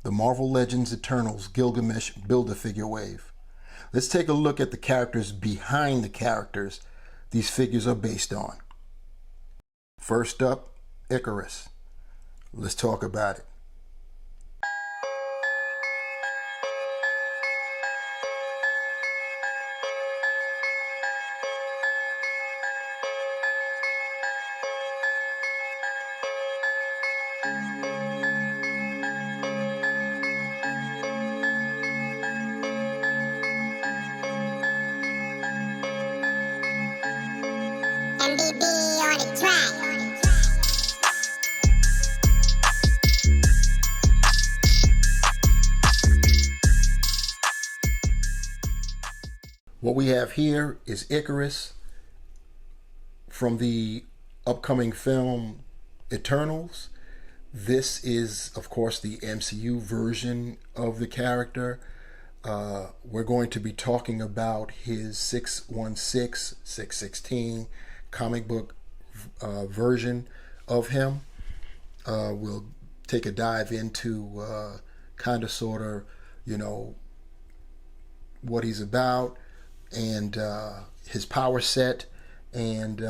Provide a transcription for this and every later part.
the Marvel Legends Eternals Gilgamesh Build-A-Figure Wave. Let's take a look at the characters behind the characters these figures are based on. First up, Icarus. Let's talk about it. MBB on the track. What we have here is Icarus from the upcoming film Eternals. This is, of course, the MCU version of the character. We're going to be talking about his 616, 616 comic book version of him. We'll take a dive into kind of sort of, you know, what he's about and his power set, and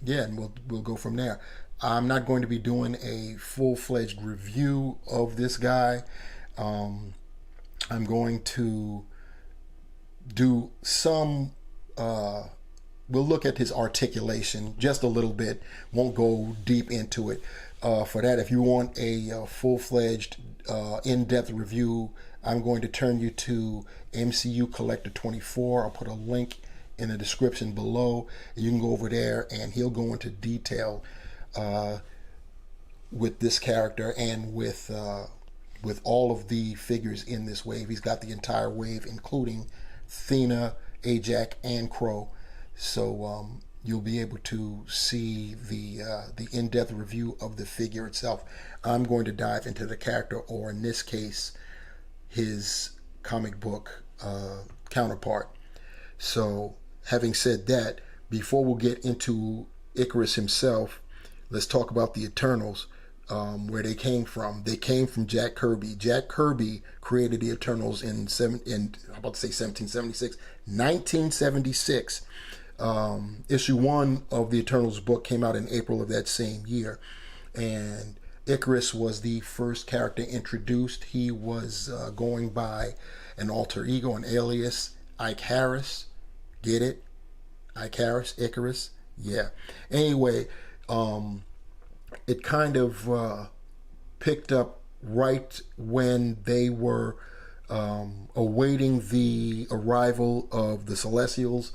yeah, and we'll go from there. I'm not going to be doing a full-fledged review of this guy. I'm going to do some we'll look at his articulation just a little bit, won't go deep into it. For that, if you want a full-fledged in-depth review, I'm going to turn you to MCU Collector 24. I'll put a link in the description below. You can go over there and he'll go into detail with this character and with all of the figures in this wave. He's got the entire wave, including Thena, Ajax, and Crow. So you'll be able to see the in-depth review of the figure itself. I'm going to dive into the character, or in this case, his comic book counterpart. So having said that, before we'll get into Icarus himself, let's talk about the Eternals, where they came from. They came from Jack Kirby. Jack Kirby created the Eternals in 1976. Issue 1 of the Eternals book came out in April of that same year, and Icarus was the first character introduced. He was going by an alter ego, an alias, Ikaris. Get it? Ikaris, Icarus. Yeah. Anyway, it kind of picked up right when they were awaiting the arrival of the Celestials,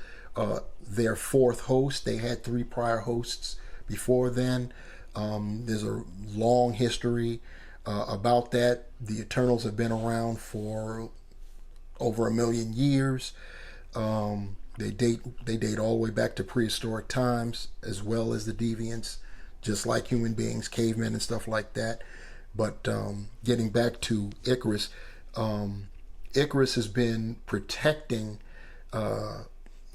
their fourth host. They had 3 prior hosts before then. There's a long history about that. The Eternals have been around for over 1 million years. They date all the way back to prehistoric times, as well as the deviants, just like human beings, cavemen and stuff like that. But getting back to Icarus, Icarus has been protecting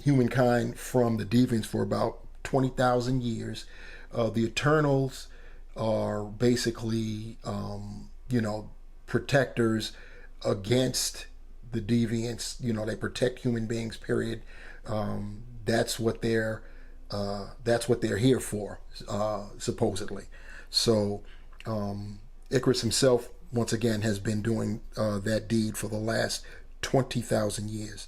humankind from the deviants for about 20,000 years. The Eternals are basically, you know, protectors against the deviants. You know, they protect human beings, period. That's what they're here for, supposedly. So Icarus himself, once again, has been doing that deed for the last 20,000 years.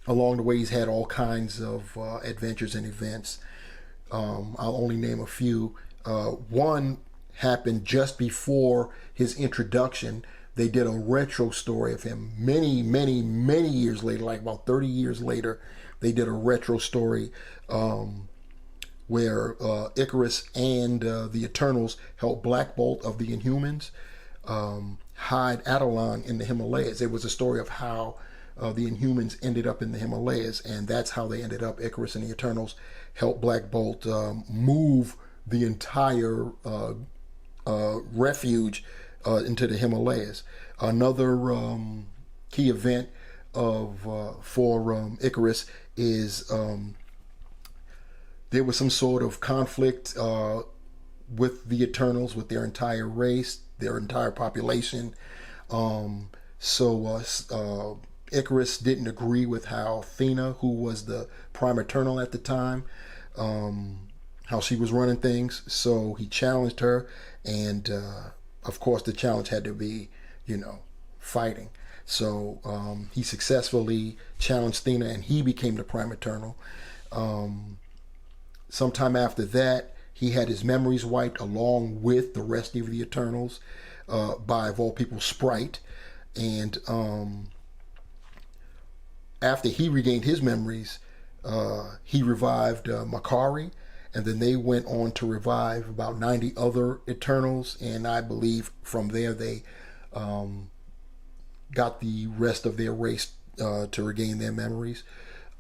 Along the way, he's had all kinds of adventures and events. I'll only name a few. One happened just before his introduction. They did a retro story of him many years later, like about 30 years later. They did a retro story where Icarus and the Eternals helped Black Bolt of the Inhumans hide Adelon in the Himalayas. It was a story of how the Inhumans ended up in the Himalayas, and that's how they ended up. Icarus and the Eternals helped Black Bolt move the entire refuge into the Himalayas. Another key event for Icarus is there was some sort of conflict with the Eternals, with their entire race, their entire population. So Ikaris didn't agree with how Athena, who was the Prime Eternal at the time, how she was running things. So he challenged her, and of course the challenge had to be, fighting. So he successfully challenged Athena, and he became the Prime Eternal. Sometime after that, he had his memories wiped along with the rest of the Eternals by, of all people, Sprite. And after he regained his memories, he revived Makari, and then they went on to revive about 90 other Eternals, and I believe from there they got the rest of their race to regain their memories.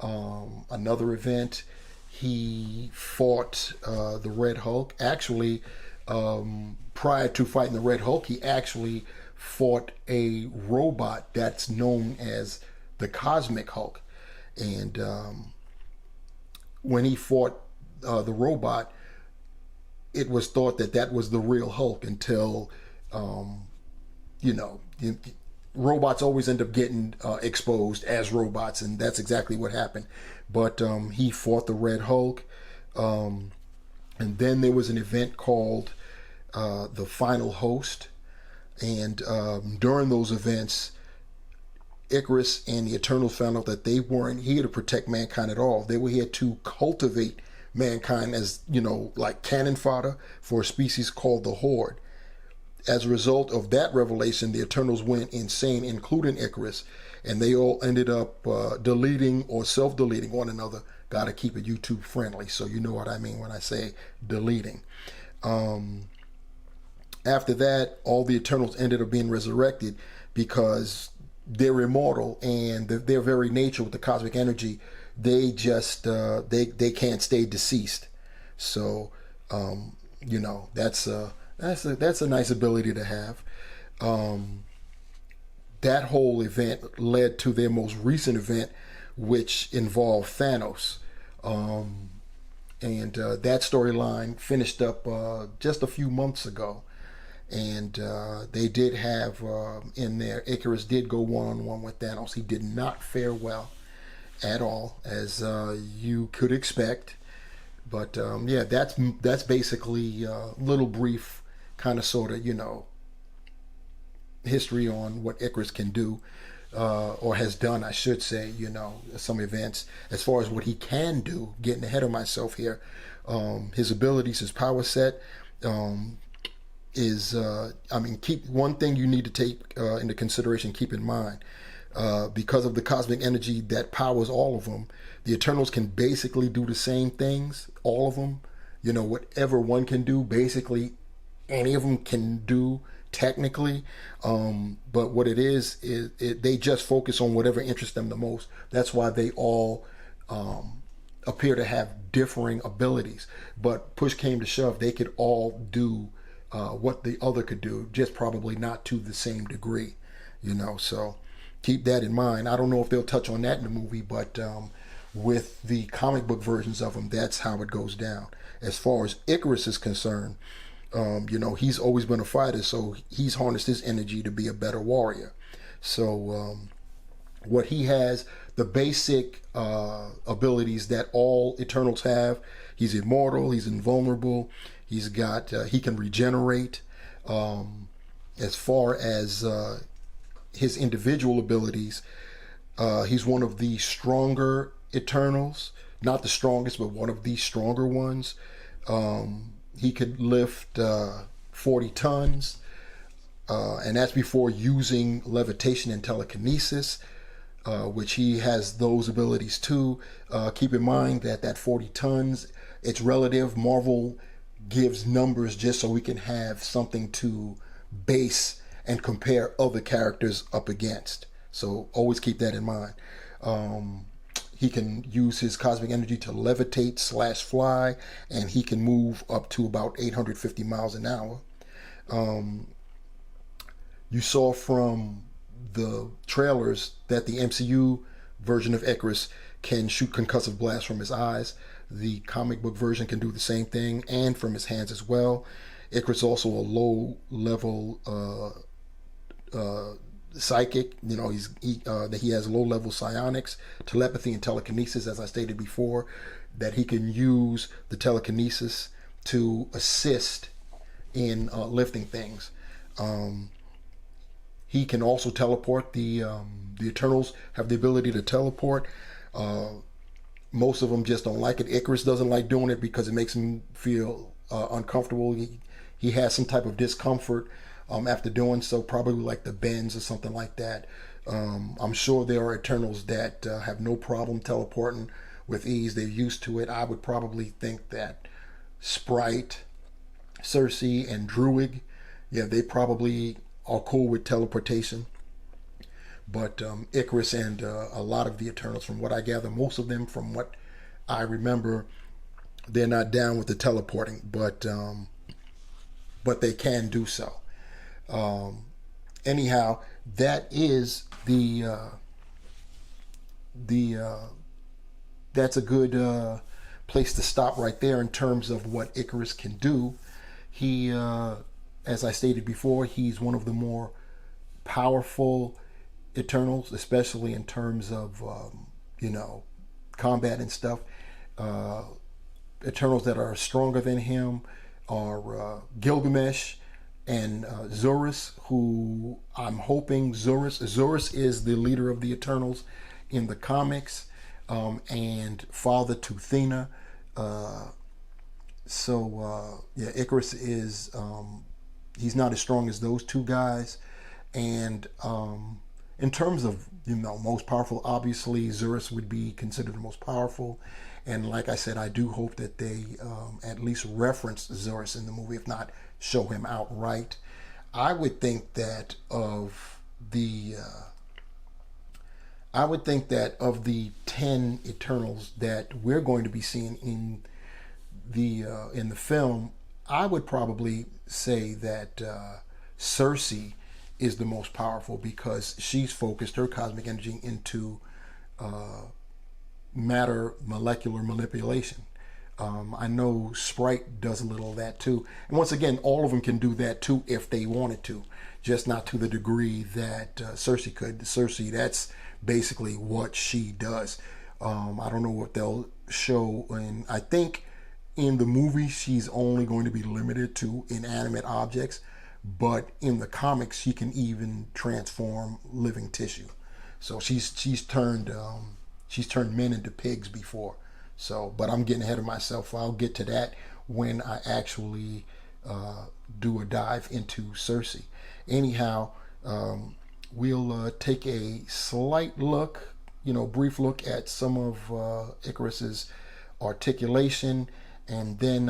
Another event, he fought the Red Hulk. Actually, prior to fighting the Red Hulk, he actually fought a robot that's known as the Cosmic Hulk. And when he fought the robot, it was thought that that was the real Hulk until, robots always end up getting exposed as robots, and that's exactly what happened. But he fought the Red Hulk. And then there was an event called the Final Host. And during those events, Ikaris and the Eternals found out that they weren't here to protect mankind at all. They were here to cultivate mankind as, like cannon fodder for a species called the Horde. As a result of that revelation, the Eternals went insane, including Ikaris, and they all ended up deleting or self-deleting one another. Gotta keep it YouTube friendly, so you know what I mean when I say deleting. After that, all the Eternals ended up being resurrected because they're immortal, and their very nature with the cosmic energy, they just they can't stay deceased. So that's a nice ability to have. That whole event led to their most recent event, which involved Thanos. And that storyline finished up just a few months ago. And they did have in there, Ikaris did go one-on-one with Thanos. He did not fare well at all, as you could expect. But that's basically a little brief kind of sort of, history on what Ikaris can do, or has done, I should say, some events. As far as what he can do, getting ahead of myself here, his abilities, his power set, is keep one thing you need to take into consideration, keep in mind, because of the cosmic energy that powers all of them, the Eternals can basically do the same things, all of them. Whatever one can do, basically any of them can do technically, but what it is they just focus on whatever interests them the most. That's why they all appear to have differing abilities, but push came to shove, they could all do what the other could do, just probably not to the same degree, so keep that in mind. I don't know if they'll touch on that in the movie, but with the comic book versions of them, that's how it goes down. As far as Ikaris is concerned, he's always been a fighter, so he's harnessed his energy to be a better warrior. So what he has, the basic abilities that all Eternals have: he's immortal, he's invulnerable, he's got he can regenerate. As far as his individual abilities, he's one of the stronger Eternals, not the strongest, but one of the stronger ones. He could lift 40 tons, and that's before using levitation and telekinesis, which he has those abilities too. Keep in mind that 40 tons, it's relative. Marvel gives numbers just so we can have something to base and compare other characters up against. So always keep that in mind. He can use his cosmic energy to levitate / fly, and he can move up to about 850 miles an hour. You saw from the trailers that the MCU version of Ikaris can shoot concussive blasts from his eyes. The comic book version can do the same thing, and from his hands as well. Icarus also a low level psychic. He has low level psionics, telepathy, and telekinesis, as I stated before, that he can use the telekinesis to assist in lifting things. He can also teleport. The Eternals have the ability to teleport. Most of them just don't like it. Icarus doesn't like doing it because it makes him feel uncomfortable. He has some type of discomfort after doing so, probably like the bends or something like that. I'm sure there are Eternals that have no problem teleporting with ease. They're used to it. I would probably think that Sprite, Cersei, and Druid, they probably are cool with teleportation. But Icarus and a lot of the Eternals, from what I gather, most of them, from what I remember, they're not down with the teleporting, but they can do so. Anyhow, that is that's a good place to stop right there in terms of what Icarus can do. He, as I stated before, he's one of the more powerful Eternals, especially in terms of combat and stuff. Eternals that are stronger than him are Gilgamesh and Zurus, who I'm hoping Zurus is the leader of the Eternals in the comics, and father to Athena. Icarus is he's not as strong as those two guys, and in terms of most powerful, obviously Zurus would be considered the most powerful. And like I said, I do hope that they at least reference Zurus in the movie, if not show him outright. I would think that of the 10 Eternals that we're going to be seeing in the film, I would probably say that Cersei is the most powerful, because she's focused her cosmic energy into matter molecular manipulation. I know Sprite does a little of that too. And once again, all of them can do that too if they wanted to, just not to the degree that Cersei could. Cersei, that's basically what she does. I don't know what they'll show. And I think in the movie, she's only going to be limited to inanimate objects. But in the comics, she can even transform living tissue. So she's turned men into pigs before. So, but I'm getting ahead of myself. I'll get to that when I actually do a dive into Cersei. Anyhow, we'll take a slight look, brief look at some of Icarus's articulation, and then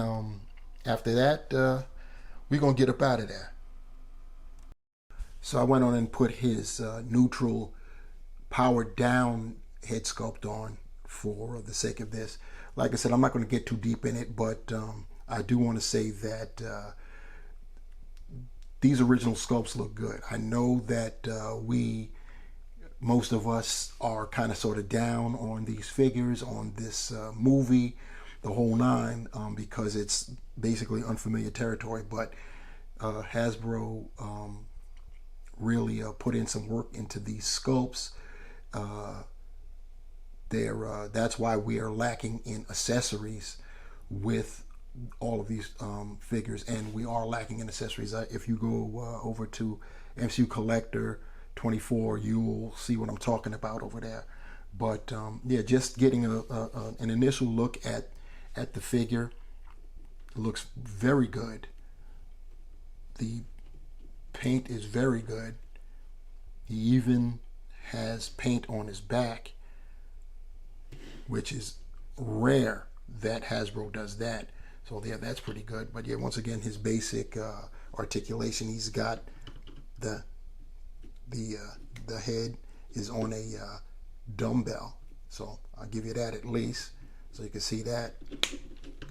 after that, we're gonna get up out of there. So I went on and put his neutral powered down head sculpt on for the sake of this. Like I said, I'm not going to get too deep in it, but I do want to say that these original sculpts look good. I know that most of us are kind of sort of down on these figures, on this movie, the whole nine, because it's basically unfamiliar territory, but Hasbro really put in some work into these sculpts. That's why we are lacking in accessories with all of these figures, and we are lacking in accessories. If you go over to MCU Collector 24, you'll see what I'm talking about over there. But just getting an initial look at the figure. It looks very good. The paint is very good. He even has paint on his back, which is rare that Hasbro does that. So that's pretty good. But once again, his basic articulation. He's got the head is on a dumbbell. So I'll give you that at least. So you can see that.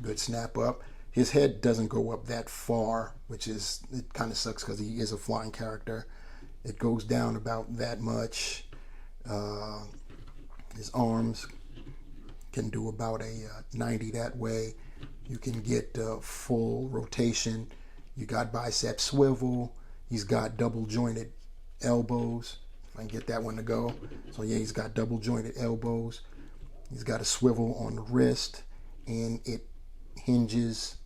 Good snap up. His head doesn't go up that far, it kind of sucks because he is a flying character. It goes down about that much. His arms can do about a 90 that way. You can get full rotation. You got bicep swivel. He's got double jointed elbows. If I can get that one to go. So yeah, he's got double jointed elbows. He's got a swivel on the wrist, and it hinges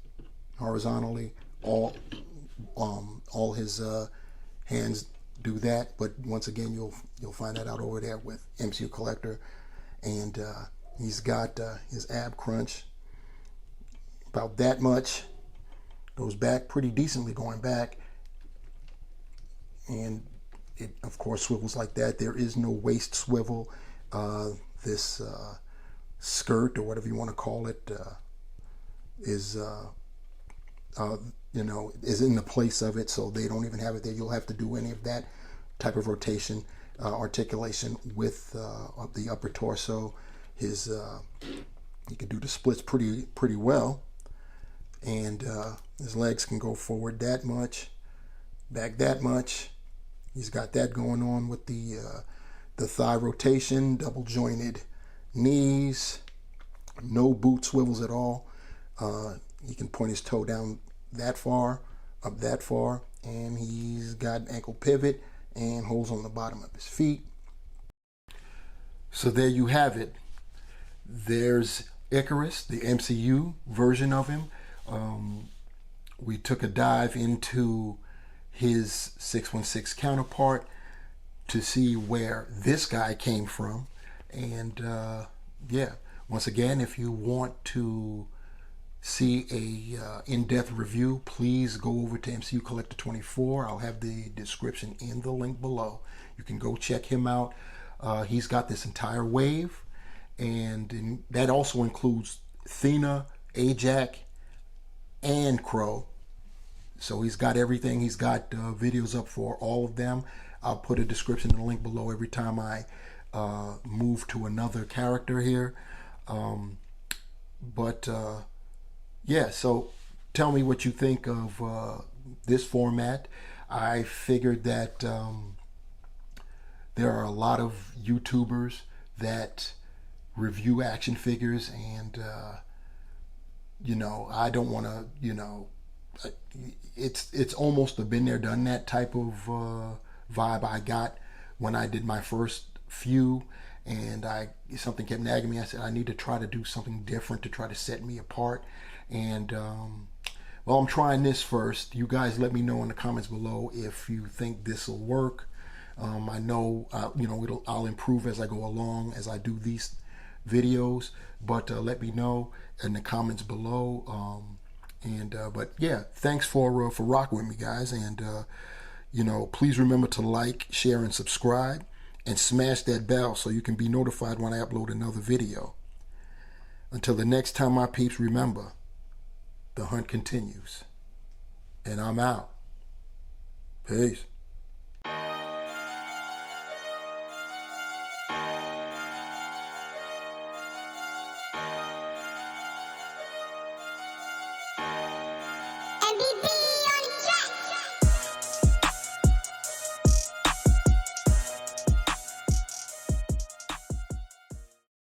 horizontally. All his hands do that, but once again, you'll find that out over there with MCU Collector. And he's got his ab crunch about that much. Goes back pretty decently going back, and it of course swivels like that. There is no waist swivel. This skirt, or whatever you want to call it, is is in the place of it, so they don't even have it there. You'll have to do any of that type of rotation, articulation with the upper torso. He can do the splits pretty well, and his legs can go forward that much, back that much. He's got that going on with the thigh rotation, double jointed knees, no boot swivels at all. He can point his toe down that far, up that far, and he's got an ankle pivot and holes on the bottom of his feet. So there you have it. There's Icarus, the MCU version of him. We took a dive into his 616 counterpart to see where this guy came from. And yeah, once again, if you want to see a in-depth review, please go over to MCU Collector 24. I'll have the description in the link below. You can go check him out. He's got this entire wave, and that also includes Athena, Ajax, and Crow. So he's got everything. He's got videos up for all of them. I'll put a description in the link below every time I move to another character here. Yeah, so tell me what you think of this format. I figured that there are a lot of YouTubers that review action figures, and I don't want to, it's almost a been there, done that type of vibe I got when I did my first few, and something kept nagging me. I said I need to try to do something different to try to set me apart. And well, I'm trying this first. You guys let me know in the comments below if you think this will work. I know I'll improve as I go along, as I do these videos, but let me know in the comments below. But yeah, thanks for rocking with me, guys, and please remember to like, share, and subscribe, and smash that bell so you can be notified when I upload another video. Until the next time, my peeps, remember, the hunt continues, and I'm out. Peace.